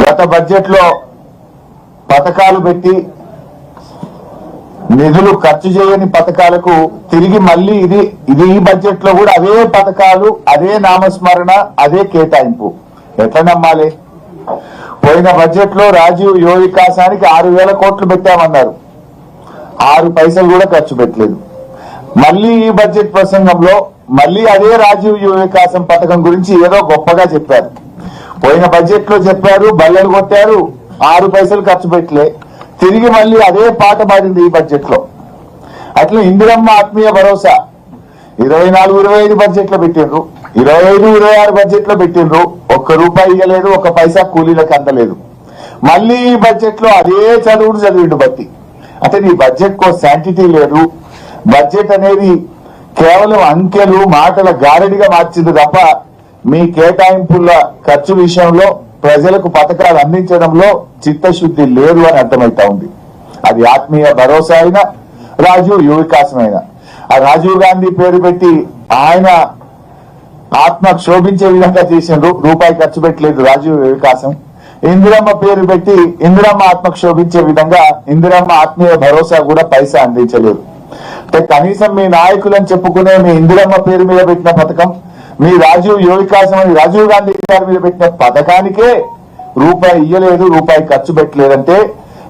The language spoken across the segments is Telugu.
గత బడ్జెట్ లో పథకాలు పెట్టి నిధులు ఖర్చు చేయని పథకాలకు తిరిగి మళ్ళీ ఇది ఈ బడ్జెట్ లో కూడా అవే పథకాలు, అదే నామస్మరణ, అదే కేటాయింపు. ఎట్లా నమ్మాలి? పోయిన బడ్జెట్ లో రాజీవ్ యువ వికాసానికి 6,000 కోట్లు పెట్టామన్నారు, 6 పైసలు కూడా ఖర్చు పెట్టలేదు. మళ్ళీ ఈ బడ్జెట్ ప్రసంగంలో మళ్ళీ అదే రాజీవ్ యువ వికాసం పథకం గురించి ఏదో గొప్పగా చెప్పారు. పోయిన బడ్జెట్ లో చెప్పారు, బల్లెలు కొట్టారు, 6 పైసలు ఖర్చు పెట్టలే. తిరిగి మళ్ళీ అదే పాట పాడింది ఈ బడ్జెట్ లో. అట్లా ఇందిరమ్మ ఆత్మీయ భరోసా 24-25 బడ్జెట్ లో పెట్టిండ్రు, 25-26 బడ్జెట్ లో పెట్టిండ్రు, ₹1 ఇవ్వలేదు, 1 పైసా కూలీలకు అందలేదు. మళ్ళీ ఈ బడ్జెట్ లో అదే చదివిండు బట్టి. అంటే నీ బడ్జెట్ కో శాంటిటీ లేదు. బడ్జెట్ అనేది కేవలం అంకెలు మాటల గారడిగా మార్చింది తప్ప మీ కేటాయింపుల ఖర్చు విషయంలో ప్రజలకు పథకాలు అందించడంలో చిత్తశుద్ధి లేదు అని అర్థమైతా ఉంది. అది ఆత్మీయ భరోసా అయినా రాజీవ్ యువ వికాసం అయినా. ఆ రాజీవ్ గాంధీ పేరు పెట్టి ఆయన ఆత్మ క్షోభించే విధంగా చేసిండ్రు, ₹1 ఖర్చు పెట్టలేదు రాజీవ్ యువ వికాసం. ఇందిరమ్మ పేరు పెట్టి ఇందిరమ్మ ఆత్మ క్షోభించే విధంగా ఇందిరమ్మ ఆత్మీయ భరోసా కూడా పైసా అందించలేదు. అంటే కనీసం మీ నాయకులను చెప్పుకునే మీ ఇందిరమ్మ పేరు మీద పెట్టిన పథకం, మీ రాజీవ్ యువ వికాసం అని రాజీవ్ గాంధీ గారి మీద పెట్టిన పథకానికే ₹1 ఇయ్యలేదు, ₹1 ఖర్చు పెట్టలేదంటే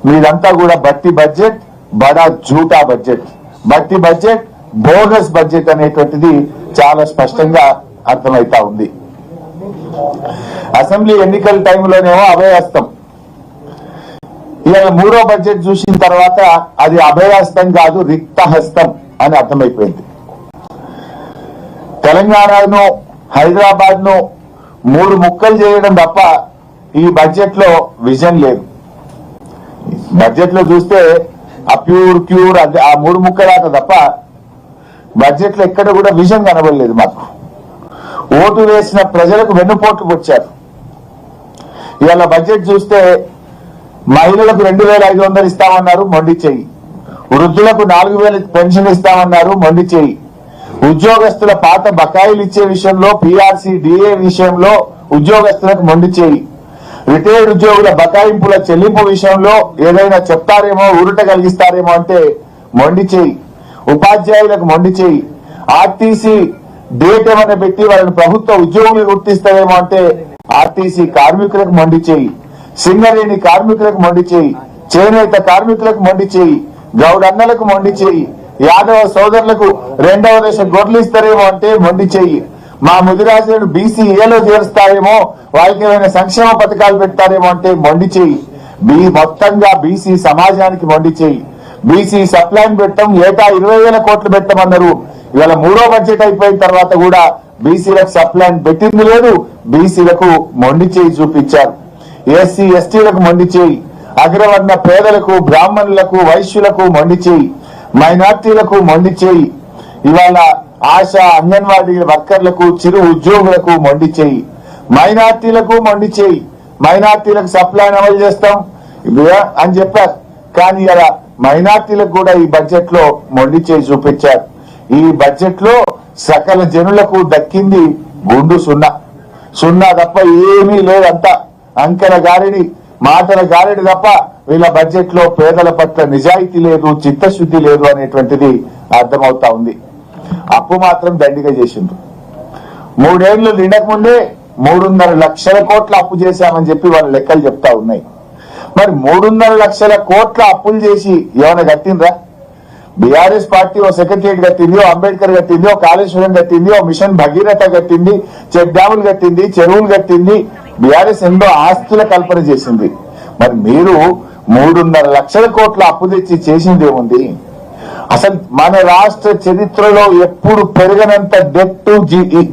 మీరంతా కూడా బట్టి బడ్జెట్, బడా జూటా బడ్జెట్, బట్టి బడ్జెట్, బోగస్ బడ్జెట్ అనేటువంటిది చాలా స్పష్టంగా అర్థమైతా ఉంది. అసెంబ్లీ ఎన్నికల టైంలోనేమో అభయహస్తం, ఇవాళ 3వ బడ్జెట్ చూసిన తర్వాత అది అభయహస్తం కాదు, రిక్తహస్తం అని అర్థమైపోయింది. తెలంగాణను, హైదరాబాద్ ను 3 ముక్కలు చేయడం తప్ప ఈ బడ్జెట్ లో విజన్ లేదు. బడ్జెట్ లో చూస్తే ఆ క్యూర్ ఆ 3 ముక్కలాట తప్ప బడ్జెట్ లో ఎక్కడ కూడా విజన్ కనబడలేదు. మాకు ఓటు వేసిన ప్రజలకు వెన్నుపోట్లు పొచ్చారు. ఇవాళ బడ్జెట్ చూస్తే మహిళలకు 2,500 ఇస్తామన్నారు, మొండి చెయ్యి. వృద్ధులకు 4,000 పెన్షన్ ఇస్తామన్నారు, మొండి చెయ్యి. ఉద్యోగస్తుల పాత బకాయిలు ఇచ్చే విషయంలో, PRC DA విషయంలో ఉద్యోగస్తులకు మొండి చేయి. రిటైర్డ్ ఉద్యోగుల బకాయింపుల చెల్లింపు విషయంలో ఏదైనా చెప్తారేమో, ఊరట కలిగిస్తారేమో అంటే మొండి చేయి. ఉపాధ్యాయులకు మొండి చేయి. RTC డేట్ ఏమైనా పెట్టి వాళ్ళని ప్రభుత్వ ఉద్యోగులు గుర్తిస్తారేమో అంటే RTC కార్మికులకు మొండి చేయి. సింగరేణి కార్మికులకు మొండి చేయి. చేనేత కార్మికులకు మొండి చేయి. గౌడన్నలకు మొండి చేయి. యాదవ సోదరులకు 2వ దశ గొడ్లు ఇస్తారేమో అంటే మొండి చెయ్యి. మా ముదిరాజులను BCAలో చేరుస్తారేమో, వాళ్ళకి ఏమైనా సంక్షేమ పథకాలు పెడతారేమో అంటే మొండి చెయ్యి. మొత్తంగా BC సమాజానికి మొండి చెయ్యి. BC సప్లైన్ పెట్టడం, ఏటా 20,000 కోట్లు పెట్టమన్నారు. ఇవాళ 3వ బడ్జెట్ అయిపోయిన తర్వాత కూడా BCలకు సప్లైన్ పెట్టింది లేదు, BCలకు మొండి చెయ్యి చూపించారు. SC STలకు మొండి చెయ్యి. అగ్రవర్ణ పేదలకు, బ్రాహ్మణులకు, వైశ్యులకు మొండి చెయ్యి. మైనార్టీలకు మొండి చేయి. ఇవాళ ఆశా అంగన్వాడీ వర్కర్లకు, చిరు ఉద్యోగులకు మొండి చేయి. మైనార్టీలకు మొండి చేయి. మైనార్టీలకు సప్లైన్ అమలు చేస్తాం అని చెప్పారు, కానీ ఇలా మైనార్టీలకు కూడా ఈ బడ్జెట్ లో మొండి చేయి చూపించారు. ఈ బడ్జెట్ లో సకల జనులకు దక్కింది గుండు సున్నా తప్ప ఏమీ లేదంతా అంకెల గారిడి, మాటల గారిడి తప్ప వీళ్ళ బడ్జెట్ లో పేదల పట్ల నిజాయితీ లేదు, చిత్తశుద్ధి లేదు అనేటువంటిది అర్థమవుతా ఉంది. అప్పు మాత్రం దండిగా చేసిండ్రు. 3 ఏళ్లు నిండక ముందే 3.5 లక్షల కోట్ల అప్పు చేశామని చెప్పి వాళ్ళ లెక్కలు చెప్తా ఉన్నాయి. మరి 3.5 లక్షల కోట్ల అప్పులు చేసి ఏమైనా కట్టిండ్రా? బీఆర్ఎస్ పార్టీ ఓ సెక్రటరియట్ కట్టింది, ఓ అంబేద్కర్ కట్టింది, ఓ కాళేశ్వరం కట్టింది, ఓ మిషన్ భగీరథ కట్టింది, చెక్ డ్యాములు కట్టింది, చెరువులు కట్టింది. బీఆర్ఎస్ ఎన్నో ఆస్తుల కల్పన చేసింది. మరి మీరు 3.5 లక్షల కోట్ల అప్పు తెచ్చి చేసింది ఏముంది? అసలు మన రాష్ట్ర చరిత్రలో ఎప్పుడు పెరగనంత డెట్ టు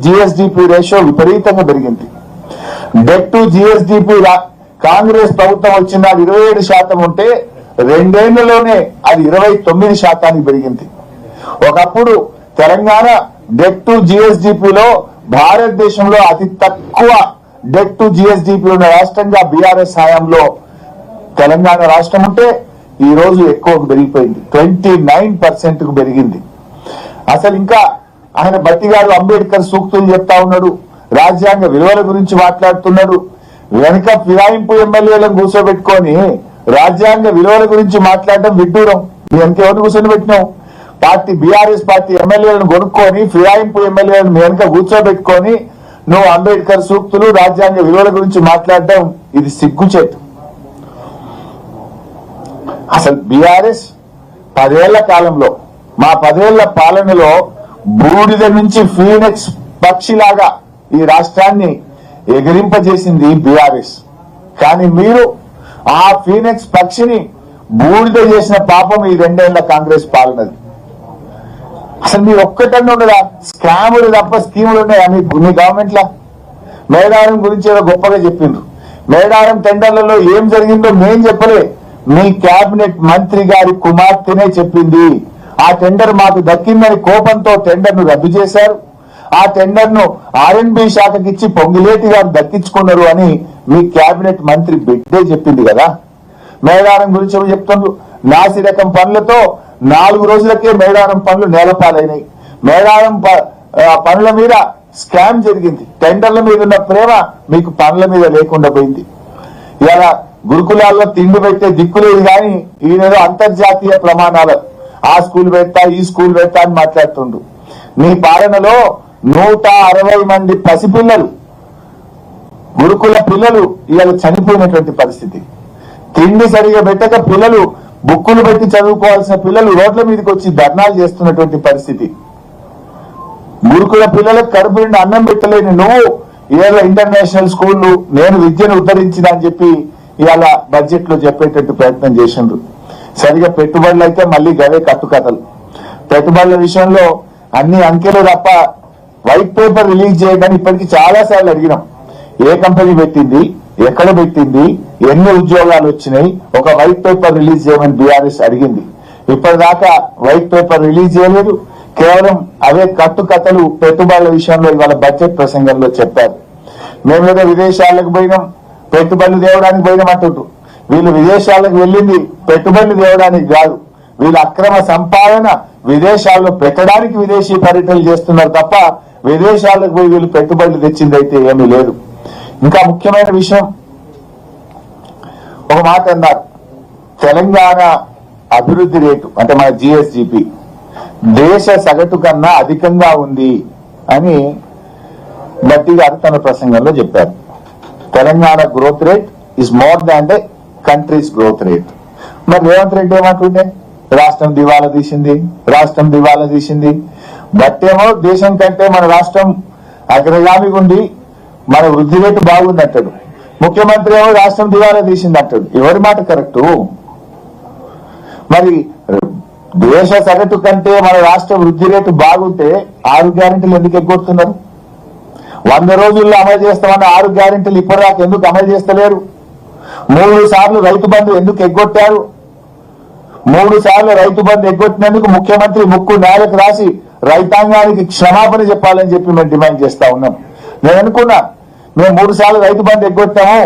GSDP రేషియో విపరీతంగా పెరిగింది. డెట్ టు GSDP కాంగ్రెస్ ప్రభుత్వం వచ్చిన 27% ఉంటే 2 ఏళ్లలోనే అది 29% పెరిగింది. ఒకప్పుడు తెలంగాణ డెట్ టు GSDPలో భారతదేశంలో అతి తక్కువ డెట్ టు GSDP ఉన్న రాష్ట్రంగా బీఆర్ఎస్ హయాంలో తెలంగాణ రాష్ట్రం ఉంటే ఈ రోజు ఎక్కువ పెరిగిపోయింది, 29% కు పెరిగింది. అసలు ఇంకా ఆయన బట్టి గారు అంబేద్కర్ సూక్తులు చెప్తా ఉన్నాడు, రాజ్యాంగ విలువల గురించి మాట్లాడుతున్నాడు. వెనుక ఫిరాయింపు ఎమ్మెల్యేలను కూర్చోబెట్టుకొని రాజ్యాంగ విలువల గురించి మాట్లాడడం విడ్డూరం. మీ వెనక ఎవరిని కూర్చొని పెట్టినావు? పార్టీ బీఆర్ఎస్ పార్టీ ఎమ్మెల్యేలను కొనుక్కొని ఫిరాయింపు ఎమ్మెల్యేలను మీ వెనక కూర్చోబెట్టుకొని నువ్వు అంబేద్కర్ సూక్తులు రాజ్యాంగ విలువల గురించి మాట్లాడడం ఇది సిగ్గుచేటు. అసలు బీఆర్ఎస్ 10 ఏళ్ల కాలంలో, మా 10 ఏళ్ల పాలనలో బూడిద నుంచి ఫీనిక్స్ పక్షిలాగా ఈ రాష్ట్రాన్ని ఎగిరింపజేసింది బీఆర్ఎస్. కానీ మీరు ఆ ఫీనిక్స్ పక్షిని బూడిద చేసిన పాపం ఈ 2 ఏళ్ల కాంగ్రెస్ పాలనది. అసలు మీరు ఒక్కటన్నా ఉండదా? స్కాములు తప్ప స్కీములు ఉన్నాయా మీ గవర్నమెంట్ లా? మేడారం గురించి ఏదో గొప్పగా చెప్పిండ్రు. మేడారం టెండర్లలో ఏం జరిగిందో మేం చెప్పలే, మీ కేబినెట్ మంత్రి గారి కుమార్తెనే చెప్పింది. ఆ టెండర్ మాకు దక్కిందని కోపంతో టెండర్ ను రద్దు చేశారు. ఆ టెండర్ ను ఆర్ఎండ్బి శాఖకిచ్చి పొంగిలేటి గారు దక్కించుకున్నారు అని మీ కేబినెట్ మంత్రి బిడ్డే చెప్పింది కదా. మేడారం గురించి ఏమో చెప్తుండ్రు. నాసి రకం పనులతో 4 రోజులకే మేడారం పనులు నేలపాలైనాయి. మేడారం పనుల మీద స్కామ్ జరిగింది. టెండర్ల మీద ఉన్న ప్రేమ మీకు పనుల మీద లేకుండా పోయింది. ఇలా గురుకులాల్లో తిండి పెట్టే దిక్కులేదు కానీ ఈయనేదో అంతర్జాతీయ ప్రమాణాలు ఆ స్కూల్ పెడతా ఈ స్కూల్ పెడతా అని మాట్లాడుతుండు. మీ పాలనలో 160 మంది పసిపిల్లలు, గురుకుల పిల్లలు ఇవాళ చనిపోయినటువంటి పరిస్థితి. తిండి సరిగా పెట్టక పిల్లలు, బుక్కులు పెట్టి చదువుకోవాల్సిన పిల్లలు రోడ్ల మీదకి వచ్చి ధర్నాలు చేస్తున్నటువంటి పరిస్థితి. గురుకుల పిల్లలకు కడుపు నిండి అన్నం పెట్టలేని నువ్వు ఇవాళ ఇంటర్నేషనల్ స్కూళ్లు నేను విద్యను ఉద్ధరించిన అని చెప్పి ఇవాళ బడ్జెట్ లో చెప్పేటట్టు ప్రయత్నం చేసిండ్రు. సరిగా పెట్టుబడులు అయితే మళ్ళీ గవే కట్టుకథలు. పెట్టుబడుల విషయంలో అన్ని అంకెలు తప్ప వైట్ పేపర్ రిలీజ్ చేయడానికి ఇప్పటికీ చాలా సార్లు అడిగినాం. ఏ కంపెనీ పెట్టింది, ఎక్కడ పెట్టింది, ఎన్ని ఉద్యోగాలు వచ్చినాయి, ఒక వైట్ పేపర్ రిలీజ్ చేయమని బీఆర్ఎస్ అడిగింది. ఇప్పటిదాకా వైట్ పేపర్ రిలీజ్ చేయలేదు. కేవలం అవే కట్టుకథలు పెట్టుబడుల విషయంలో ఇవాళ బడ్జెట్ ప్రసంగంలో చెప్పారు. మేమేదో విదేశాలకు పోయినాం, పెట్టుబడులు తేవడానికి పోయినాం అంటుండ్రు. వీళ్ళు విదేశాలకు వెళ్ళింది పెట్టుబడులు తేవడానికి కాదు, వీళ్ళ అక్రమ సంపాదన విదేశాల్లో పెట్టడానికి విదేశీ పర్యటనలు చేస్తున్నారు తప్ప విదేశాలకు పోయి వీళ్ళు పెట్టుబడులు తెచ్చింది అయితే ఏమీ లేదు. ఇంకా ముఖ్యమైన విషయం, ఒక మాట అన్నారు, తెలంగాణ అభివృద్ధి రేటు అంటే మన జిఎస్డిపి దేశ సగటు కన్నా అధికంగా ఉంది అని భట్టి గారు తన ప్రసంగంలో చెప్పారు. Telangana growth rate is more than the countries growth rate. మరి రేవంత్ రెడ్డి ఏమంటుండే, రాష్ట్రం దివాలా తీసింది, రాష్ట్రం దివాలా తీసింది. బట్టేమో దేశం కంటే మన రాష్ట్రం అగ్రగామిగా ఉండి మన వృద్ధి రేటు బాగుంది అంటాడు. ముఖ్యమంత్రి ఏమో రాష్ట్రం దివాలా తీసింది అంటాడు. ఎవరి మాట కరెక్టు? మరి దేశ సగటు కంటే మన రాష్ట్ర వృద్ధి రేటు బాగుంటే 6 గ్యారెంటీలు ఎందుకు ఎగ్గొడుతున్నారు? 100 రోజుల్లో అమలు చేస్తామన్న 6 గ్యారెంటీలు ఇప్పటిదాకా ఎందుకు అమలు చేస్తలేరు? 3 సార్లు రైతు బంధు ఎందుకు ఎగ్గొట్టారు? 3 సార్లు రైతు బంధు ఎగ్గొట్టినందుకు ముఖ్యమంత్రి ముక్కు నేలకు రాసి రైతాంగానికి క్షమాపణ చెప్పాలని చెప్పి మేము డిమాండ్ చేస్తా ఉన్నాం. నేను అనుకున్నా మేము 3 సార్లు రైతు బంధు ఎగ్గొట్టాము,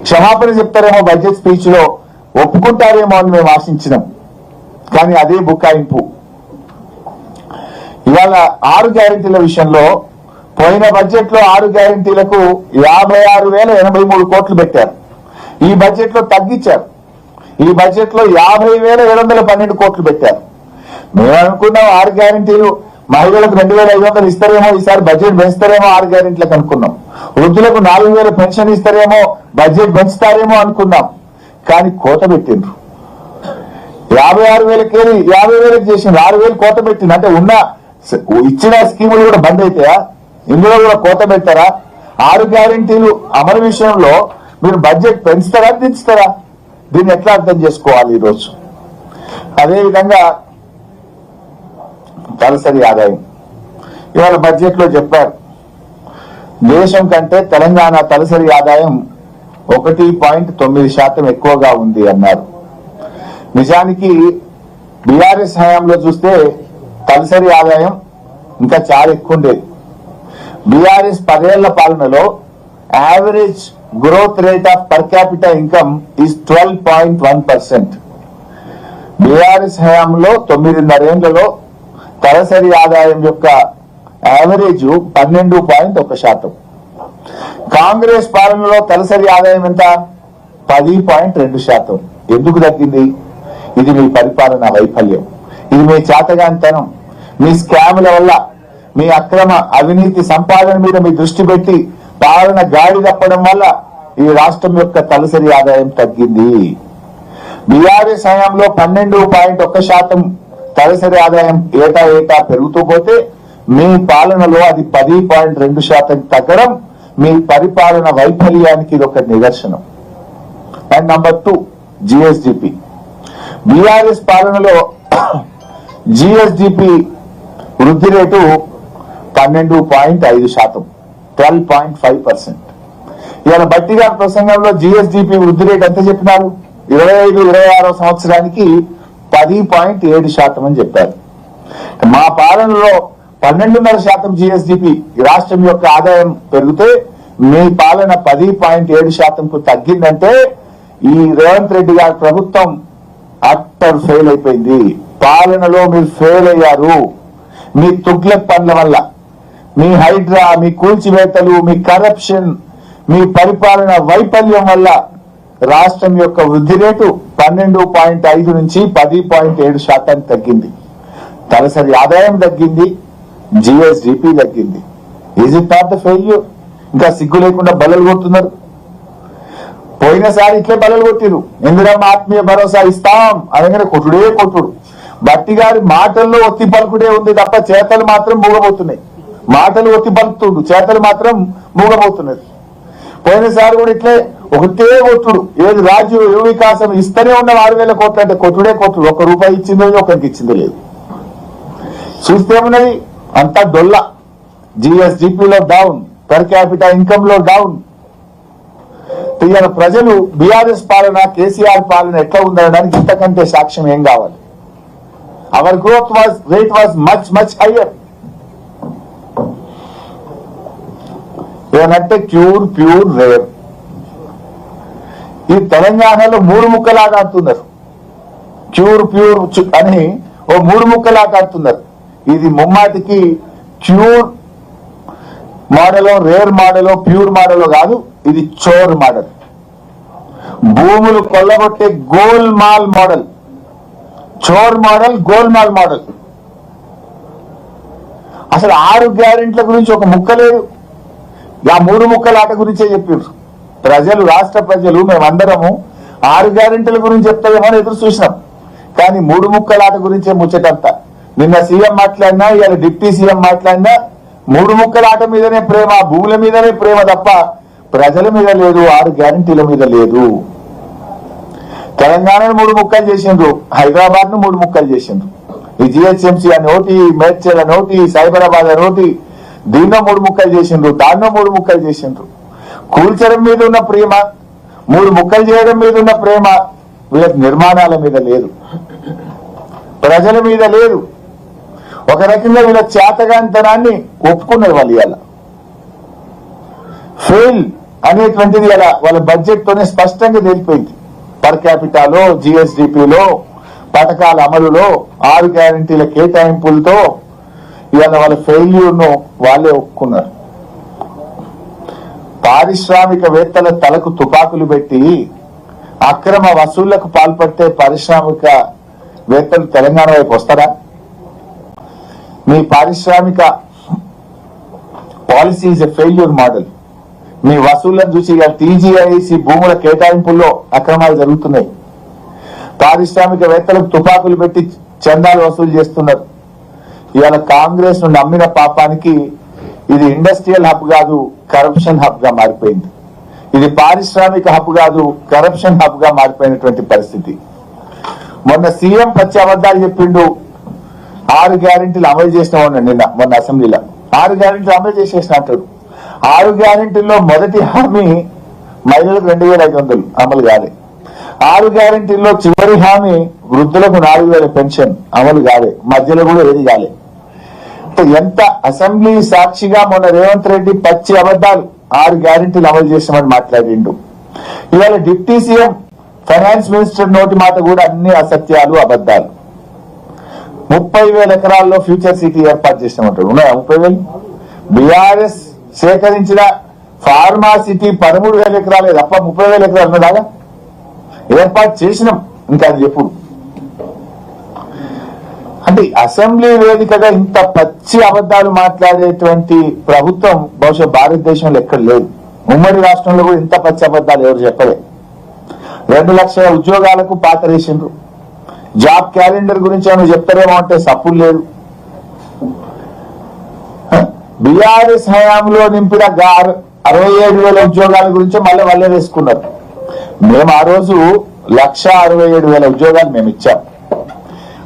క్షమాపణ చెప్తారేమో బడ్జెట్ స్పీచ్ లో, ఒప్పుకుంటారేమో అని మేము ఆశించినాం. కానీ అదే బుకాయింపు. ఇవాళ 6 గ్యారెంటీల విషయంలో పోయిన బడ్జెట్ లో 6 గ్యారెంటీలకు 56,083 కోట్లు పెట్టారు. ఈ బడ్జెట్ లో తగ్గించారు. ఈ బడ్జెట్ లో 50,712 కోట్లు పెట్టారు. మేము అనుకున్నాం 6 గ్యారెంటీలు మహిళలకు 2,500 ఇస్తారేమో, ఈసారి బడ్జెట్ పెంచుతారేమో 6 గ్యారెంటీలకు అనుకున్నాం. వృద్ధులకు 4,000 పెన్షన్ ఇస్తారేమో, బడ్జెట్ పెంచుతారేమో అనుకున్నాం. కానీ కోత పెట్టిండ్రు. 56,000 50,000 చేసిండ్రు. 6,000 కోత పెట్టింది. అంటే ఉన్న ఇచ్చిన స్కీములు కూడా బంద్ అవుతాయా? ఇందులో కూడా కోత పెట్టారా? 6 గ్యారెంటీలు అమలు విషయంలో మీరు బడ్జెట్ పెంచుతారా దించుతారా? దీన్ని ఎట్లా అర్థం చేసుకోవాలి ఈరోజు? అదేవిధంగా తలసరి ఆదాయం ఇవాళ బడ్జెట్ లో చెప్పారు, దేశం కంటే తెలంగాణ తలసరి ఆదాయం 1.9% ఎక్కువగా ఉంది అన్నారు. నిజానికి బీఆర్ఎస్ హయాంలో చూస్తే తలసరి ఆదాయం ఇంకా చాలా ఎక్కువ ఉండేది. బీఆర్ఎస్ 10 ఏళ్ల పాలనలో average growth rate of per capital income is 12.1%. BRS హయాంలో 9.5 ఏళ్లలో తలసరి ఆదాయం యొక్క యావరేజ్ 12.1%. కాంగ్రెస్ పాలనలో తలసరి ఆదాయం ఎంత? 10.2%. ఎందుకు తగ్గింది? ఇది మీ పరిపాలన వైఫల్యం, ఇది మీ చేతగానితనం, మీ స్కాముల వల్ల, మీ అక్రమ అవినీతి సంపాదన మీద మీ దృష్టి పెట్టి పాలన గాడి తప్పడం వల్ల ఈ రాష్ట్రం యొక్క తలసరి ఆదాయం తగ్గింది. బీఆర్ఎస్ హయాంలో 12.1% తలసరి ఆదాయం ఏటా పెరుగుతూ పోతే మీ పాలనలో అది 10.2% తగ్గడం మీ పరిపాలన వైఫల్యానికి ఇది ఒక నిదర్శనం. And number 2, GSDP. బీఆర్ఎస్ పాలనలో జిఎస్డిపి వృద్ధి రేటు 12.5%, 12.5%. ఇవాళ బట్టి గారి ప్రసంగంలో జిఎస్డిపి వృద్ధి రేటు ఎంత చెప్పినారు? 25-26 సంవత్సరానికి 10.7% అని చెప్పారు. మా పాలనలో 12.5% జిఎస్డిపి రాష్ట్రం యొక్క ఆదాయం పెరిగితే మీ పాలన 10.7%కు తగ్గిందంటే ఈ రేవంత్ రెడ్డి గారి ప్రభుత్వం అట్టర్ ఫెయిల్ అయిపోయింది. పాలనలో మీరు ఫెయిల్ అయ్యారు. మీ తుగ్లక్ పనుల వల్ల, మీ హైడ్రా, మీ కూల్చివేతలు, మీ కరప్షన్, మీ పరిపాలన వైఫల్యం వల్ల రాష్ట్రం యొక్క వృద్ధి రేటు 12.5 నుంచి 10.7% తగ్గింది. తలసరి ఆదాయం తగ్గింది, జిఎస్డిపి తగ్గింది. Is it not the failure? ఇంకా సిగ్గు లేకుండా బల్లలు కొడుతున్నారు. పోయినసారి ఇట్లే బల్లలు కొట్టిరు. ఇందిరమ్మ ఆత్మీయ భరోసా ఇస్తాం అనగానే కొట్టుడే కొట్టుడు. బట్టి గారి మాటల్లో ఒత్తి పలుకుడే ఉంది తప్ప చేతలు మాత్రం మూగబోతున్నాయి. మాటలు ఒత్తి పలుకుతుండు, చేతలు మాత్రం మూగబోతున్నది. పోయినసారి కూడా ఇట్లే ఒకటే కొట్టుడు. ఏది రాజ్యం యువ వికాసం ఇస్తూనే ఉన్న 6,000 కోట్లు అంటే కొట్టుడే కొట్టుడు. 1 రూపాయి ఇచ్చిందో ఒకరికి ఇచ్చిందో లేదు. చూస్తే ఉన్నది అంతా డొల్ల. జిఎస్డిపిలో డౌన్, పర్ క్యాపిటల్ ఇన్కమ్ లో డౌన్. ఇవాళ ప్రజలు బీఆర్ఎస్ పాలన, కేసీఆర్ పాలన ఎట్లా ఉండడానికి ఇంతకంటే సాక్ష్యం ఏం కావాలి? Our growth rate was much higher. ఏమంటే ప్యూర్ రేర్. ఈ తెలంగాణలో 3 ముక్కలాగా ఆడుతున్నారు. ప్యూర్ అని ఓ 3 ముక్కలాగా ఆడుతున్నారు. ఇది ముమ్మాటికి ప్యూర్ మోడలో, రేర్ మోడలో, ప్యూర్ మోడలో కాదు, ఇది చోర్ మోడల్. భూములు కొల్లగొట్టే గోల్మాల్ మోడల్. చోర్ మోడల్, గోల్మాల్ మోడల్. అసలు 6 గ్యారెంట్ల గురించి ఒక ముక్క లేదు. ఆ 3 ముక్కల ఆట గురించే చెప్పారు ప్రజలు, రాష్ట్ర ప్రజలు. మేమందరము 6 గ్యారెంటీల గురించి చెప్తామో ఎదురు చూసినాం, కానీ 3 ముక్కల ఆట గురించే ముచ్చటంతా. నిన్న సీఎం మాట్లాడినా, ఇవాళ డిప్యూటీ సీఎం మాట్లాడినా 3 ముక్కల ఆట మీదనే ప్రేమ, భూముల మీదనే ప్రేమ తప్ప ప్రజల మీద లేదు, 6 గ్యారెంటీల మీద లేదు. తెలంగాణను 3 ముక్కలు చేసిండ్రు, హైదరాబాద్ ను 3 ముక్కలు చేసిండ్రు. ఈ జిహెచ్ఎంసీ అని ఒకటి, మేడ్చల్ అని ఒకటి, సైబరాబాద్ అని ఒకటి, దీన్నో 3 ముక్కలు చేసిండ్రు, దాన్నో 3 ముక్కలు చేసిండ్రు. కూల్చడం మీద ఉన్న ప్రేమ, 3 ముక్కలు చేయడం మీద ఉన్న ప్రేమ వీళ్ళకి నిర్మాణాల మీద లేదు, ప్రజల మీద లేదు. ఒక రకంగా వీళ్ళ చేతగాంతనాన్ని ఒప్పుకున్నారు వాళ్ళు. ఇవాళ ఫెయిల్ అనేటువంటిది ఇలా వాళ్ళ బడ్జెట్ తోనే స్పష్టంగా తెలిపోయింది. పర్ క్యాపిటాలో, జిఎస్డిపిలో, పథకాల అమలులో, 6 గ్యారెంటీల కేటాయింపులతో ఇవాళ వాళ్ళ ఫెయిల్యూర్ ను వాళ్ళే ఒప్పుకున్నారు. పారిశ్రామికవేత్తల తలకు తుపాకులు పెట్టి అక్రమ వసూళ్లకు పాల్పడితే పారిశ్రామికవేత్తలు తెలంగాణ వైపు వస్తారా? మీ పారిశ్రామిక policy is a failure model. మీ వసూళ్లను చూసి టీజీఐసి భూముల కేటాయింపుల్లో అక్రమాలు జరుగుతున్నాయి. పారిశ్రామికవేత్తలకు తుపాకులు పెట్టి చందాలు వసూలు చేస్తున్నారు. ఇవాళ కాంగ్రెస్ ను నమ్మిన పాపానికి ఇది ఇండస్ట్రియల్ హబ్ కాదు, కరప్షన్ హబ్ గా మారిపోయింది. ఇది పారిశ్రామిక హబ్ కాదు, కరప్షన్ హబ్ గా మారిపోయినటువంటి పరిస్థితి. మొన్న సీఎం పచ్చి అబద్ధాలు చెప్పిండు. 6 గ్యారెంటీలు అమలు చేసినామన్నా మొన్న అసెంబ్లీలో 6 గ్యారెంటీలు అమలు చేసేసిన అంటాడు. 6 గ్యారెంటీల్లో మొదటి హామీ మహిళలకు 2,500 అమలు కాలే. 6 గ్యారెంటీల్లో చివరి హామీ వృద్ధులకు 4,000 పెన్షన్ అమలు కాలే. మధ్యలో కూడా ఏది కాలే. ఎంత అసెంబ్లీ సాక్షిగా మొన్న రేవంత్ రెడ్డి పచ్చి అబద్ధాలు 6 గ్యారెంటీలు అమలు చేసామని మాట్లాడిండు. ఇవాళ డిప్యూటీ సీఎం, ఫైనాన్స్ మినిస్టర్ నోటి మాట కూడా అన్ని అసత్యాలు, అబద్ధాలు. 30,000 ఎకరాల్లో ఫ్యూచర్ సిటీ ఏర్పాటు చేసినామంటాడు. ఉన్నాయా 30,000? బీఆర్ఎస్ సేకరించిన ఫార్మాసిటీ 13,000 ఎకరాలే తప్ప 30,000 ఎకరాలు ఉన్నదాగా ఏర్పాటు చేసినాం. ఇంకా అది ఎప్పుడు అంటే అసెంబ్లీ వేదికగా ఇంత పచ్చి అబద్ధాలు మాట్లాడేటువంటి ప్రభుత్వం బహుశా భారతదేశంలో ఎక్కడ లేదు. ఉమ్మడి రాష్ట్రంలో కూడా ఇంత పచ్చి అబద్ధాలు ఎవరు చెప్పలే. 2 లక్షల ఉద్యోగాలకు పాతరేసిండ్రు. జాబ్ క్యాలెండర్ గురించి ఏమైనా చెప్తారేమో అంటే సప్పులు లేదు. బీఆర్ఎస్ హయాంలో నింపిన 67,000 ఉద్యోగాల గురించి మళ్ళీ వాళ్ళే వేసుకున్నారు. మేము ఆ రోజు 1,67,000 ఉద్యోగాలు మేము ఇచ్చాం.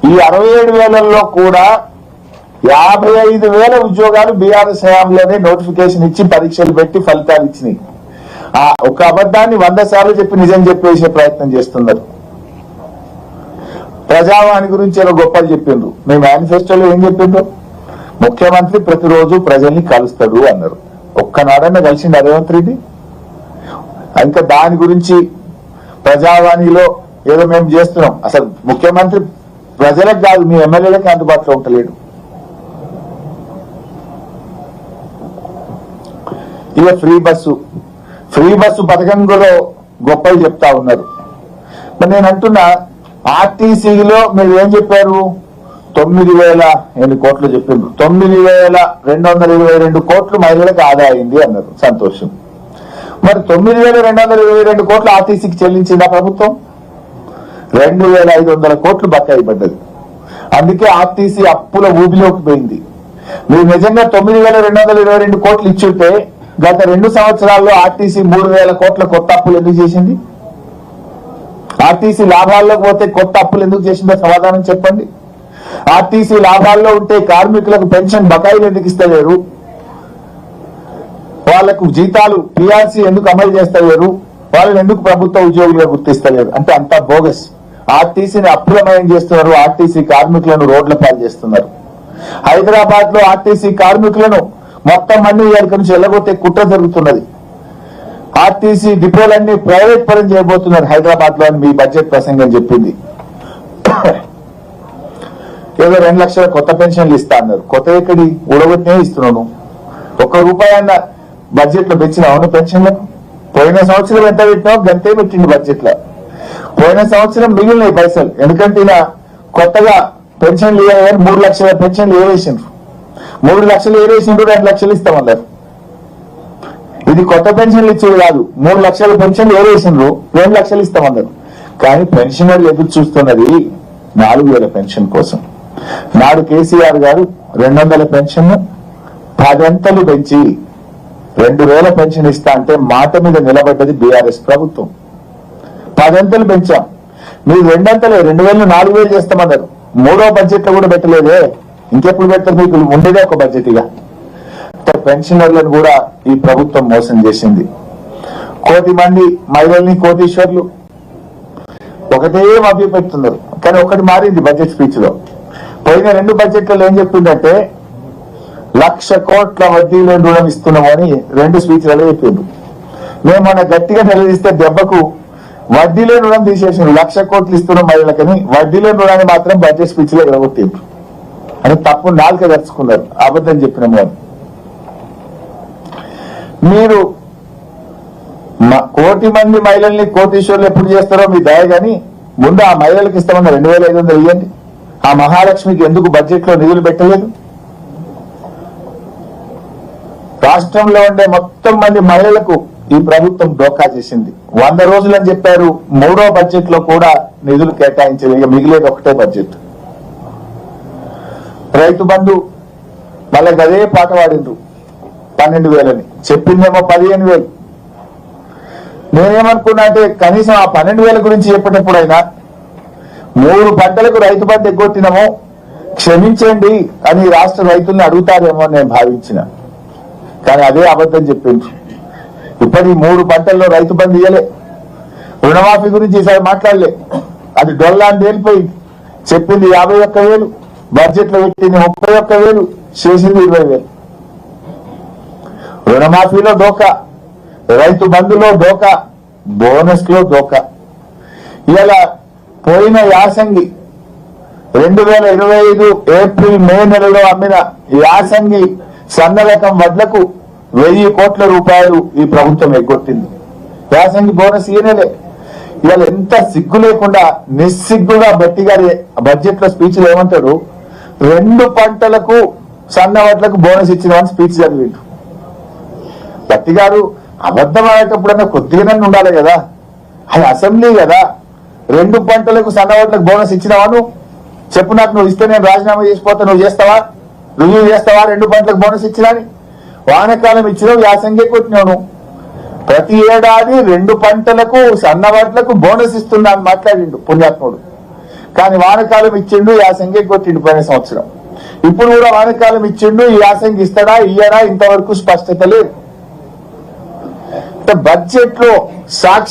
ఈ 67,000లో కూడా 55,000 ఉద్యోగాలు బీఆర్ఎస్ హయాంలోనే నోటిఫికేషన్ ఇచ్చి పరీక్షలు పెట్టి ఫలితాలు ఇచ్చినాయి. ఆ ఒక అబద్ధాన్ని 100 సార్లు చెప్పి నిజం చెప్పేసే ప్రయత్నం చేస్తున్నారు. ప్రజావాణి గురించి ఏదో గొప్పలు చెప్పిండ్రు. మీ మేనిఫెస్టోలో ఏం చెప్పిండ్రు? ముఖ్యమంత్రి ప్రతిరోజు ప్రజల్ని కలుస్తాడు అన్నారు. ఒక్కనాడన్నా కలిసిండు రేవంత్ రెడ్డి? ఇంకా దాని గురించి ప్రజావాణిలో ఏదో మేము చేస్తున్నాం. అసలు ముఖ్యమంత్రి ప్రజలకు కాదు, మీ ఎమ్మెల్యేలకు అందుబాటులో ఉంటలేడు. ఇక ఫ్రీ బస్సు పథకంలో గొప్పలు చెప్తా ఉన్నారు. మరి నేను అంటున్నా, ఆర్టీసీలో మీరు ఏం చెప్పారు? 9,000 కోట్లు చెప్పిండ్రు. 9,222 కోట్లు మహిళలకు ఆదా అయింది అన్నారు. సంతోషం. మరి 9,222 కోట్లు ఆర్టీసీకి చెల్లించిందా ప్రభుత్వం? 2,500 కోట్లు బకాయి పడ్డది. అందుకే ఆర్టీసీ అప్పుల ఊబిలోకి పోయింది. మీరు నిజంగా 9,222 కోట్లు ఇచ్చుంటే గత 2 సంవత్సరాల్లో ఆర్టీసీ 3,000 కోట్ల కొత్త అప్పులు ఎందుకు చేసింది? ఆర్టీసీ లాభాల్లోకి పోతే కొత్త అప్పులు ఎందుకు చేసిందో సమాధానం చెప్పండి. ఆర్టీసీ లాభాల్లో ఉంటే కార్మికులకు పెన్షన్ బకాయిలు ఎందుకు ఇస్తలేరు? వాళ్లకు జీతాలు పిఆర్సీ ఎందుకు అమలు చేస్తలేరు? వాళ్ళని ఎందుకు ప్రభుత్వ ఉద్యోగులుగా గుర్తిస్తలేరు? అంటే అంతా బోగస్. ఆర్టీసీని అప్రమయం చేస్తున్నారు. ఆర్టీసీ కార్మికులను రోడ్ల పాలు చేస్తున్నారు. హైదరాబాద్ లో ఆర్టీసీ కార్మికులను మొత్తం అన్ని ఇక్కడి నుంచి వెళ్ళగొట్టే కుట్ర జరుగుతున్నది. ఆర్టీసీ డిపోలన్నీ ప్రైవేట్ పరం చేయబోతున్నారు హైదరాబాద్ లో అని మీ బడ్జెట్ ప్రసంగం చెప్పింది. ఏదో 2 లక్షల కొత్త పెన్షన్లు ఇస్తా అన్నారు. కొత్త ఎక్కడి ఉడగొట్టినే ఇస్తున్నాను. ₹1 అన్న బడ్జెట్ లో పెంచినావు పెన్షన్లకు? పోయిన సంవత్సరం ఎంత పెట్టినావు గంతే పెట్టింది బడ్జెట్ లో. పోయిన సంవత్సరం మిగిలిన పైసలు, ఎందుకంటే ఇలా కొత్తగా పెన్షన్లు ఇవ్వాలి. 3 లక్షల పెన్షన్లు ఏవేసిండ్రు. 3 లక్షలు ఏవేసిండ్రు, 2 లక్షలు ఇస్తామన్నారు. ఇది కొత్త పెన్షన్లు ఇచ్చేది కాదు. 3 లక్షల పెన్షన్లు ఏవేసిండ్రు, 2 లక్షలు ఇస్తామన్నారు. కానీ పెన్షనర్లు ఎదురు చూస్తున్నది 4,000 పెన్షన్ కోసం. నాడు కేసీఆర్ గారు 200 పెన్షన్ 10 అంతలు పెంచి 2,000 పెన్షన్ ఇస్తా అంటే మాట మీద నిలబడ్డది బీఆర్ఎస్ ప్రభుత్వం. 10 అంతలు పెంచాం. మీరు 2 అంతలే 2,000 4,000 చేస్తామన్నారు. 3వ బడ్జెట్ లో కూడా పెట్టలేదే. ఇంకెప్పుడు పెడతారు? మీకు ఉండేదే ఒక బడ్జెట్. ఇక పెన్షనర్లను కూడా ఈ ప్రభుత్వం మోసం చేసింది. 1,000,000 మంది మహిళల్ని కోటీశ్వర్లు ఒకటే మభ్యపెడుతున్నారు. కానీ ఒకటి మారింది బడ్జెట్ స్పీచ్ లో. పోయిన 2 బడ్జెట్లలో ఏం చెప్పిందంటే 1,00,000 కోట్ల వడ్డీ లేని రుణం ఇస్తున్నామని 2 స్పీచ్లలో చెప్పింది. మేము మన గట్టిగా నిలదీస్తే దెబ్బకు వడ్డీ లేని రుణం తీసేసింది. 1,00,000 కోట్లు ఇస్తున్నాం మహిళలకని వడ్డీ లేని రుణాన్ని మాత్రం బడ్జెట్ స్పీచ్ లో ఎగరగొట్టిండ్రు అని తప్పు నాలుక తెరుచుకున్నారు. అబద్ధం చెప్పిన వారు. మీరు 1,00,000 మంది మహిళల్ని కోటీశ్వర్లు ఎప్పుడు చేస్తారో మీ దయ, గాని ముందు ఆ మహిళలకు ఇస్తామన్న 2,500 ఇవ్వండి. ఆ మహాలక్ష్మికి ఎందుకు బడ్జెట్ లో నిధులు పెట్టలేదు? రాష్ట్రంలో ఉండే మొత్తం మంది మహిళలకు ఈ ప్రభుత్వం డోకా చేసింది. 100 రోజులని చెప్పారు. 3వ బడ్జెట్ లో కూడా నిధులు కేటాయించలేదు. ఇక మిగిలేదు ఒకటే బడ్జెట్. రైతు బంధు మళ్ళీ అదే పాట పాడిండ్రు. 12,000 చెప్పిందేమో 15,000. నేనేమనుకున్నా అంటే కనీసం ఆ 12,000 గురించి చెప్పేటప్పుడైనా 3 పంటలకు రైతు బంధు ఎగ్గొట్టినామో క్షమించండి అని రాష్ట్ర రైతుల్ని అడుగుతారేమో నేను భావించిన. కానీ అదే అబద్ధం చెప్పిండ్రు. ఇప్పటి 3 పంటల్లో రైతు బంధు ఇయ్యలే. రుణమాఫీ గురించి ఈసారి మాట్లాడలే. అది డొల్లా అని తేలిపోయింది. చెప్పింది 51,000, బడ్జెట్ లో పెట్టింది 31,000, చేసింది 20,000. రుణమాఫీలో డోకా, రైతు బంధులో డోకా, బోనస్ లో డోకా. ఇలా పోయిన యాసంగి 2025 ఏప్రిల్ మే నెలలో అమ్మిన యాసంగి సన్న రకం వడ్లకు 1000 కోట్ల రూపాయలు ఈ ప్రభుత్వం ఎగ్గొట్టింది. యాసంగి బోనస్ ఈయనలే. ఇవాళ ఎంత సిగ్గు లేకుండా నిస్సిగ్గుగా బట్టి గారి బడ్జెట్ లో స్పీచ్లు ఏమంటాడు, 2 పంటలకు సన్న వడ్లకు బోనస్ ఇచ్చిన స్పీచ్ చదివిండు. బట్టి గారు అబద్ధం ఆడేటప్పుడన్నా కొద్దిగానే ఉండాలి కదా, అది అసెంబ్లీ కదా. 2 పంటలకు సన్న వడ్లకు బోనస్ ఇచ్చినావా? నువ్వు చెప్పు నాకు, నువ్వు ఇస్తే నేను రాజీనామా చేసిపోతా, నువ్వు చేస్తావా? రుజువు చేస్తావా 2 పంటలకు బోనస్ ఇచ్చినా? వానకాలం ఇచ్చినావు, యాసంగే కొట్టినావు. ప్రతి ఏడాది 2 పంటలకు సన్న వడ్లకు బోనస్ ఇస్తున్నా అని మాట్లాడిండు పుణ్యాత్ముడు. కానీ వానకాలం ఇచ్చిండు, యాసంగే కొట్టిండు పోయిన సంవత్సరం. ఇప్పుడు కూడా వానకాలం ఇచ్చిండు, ఈ యాసంగి ఇస్తాడా ఇయ్యడా ఇంతవరకు స్పష్టత లేదు. బడ్జెట్ లో సాక్షి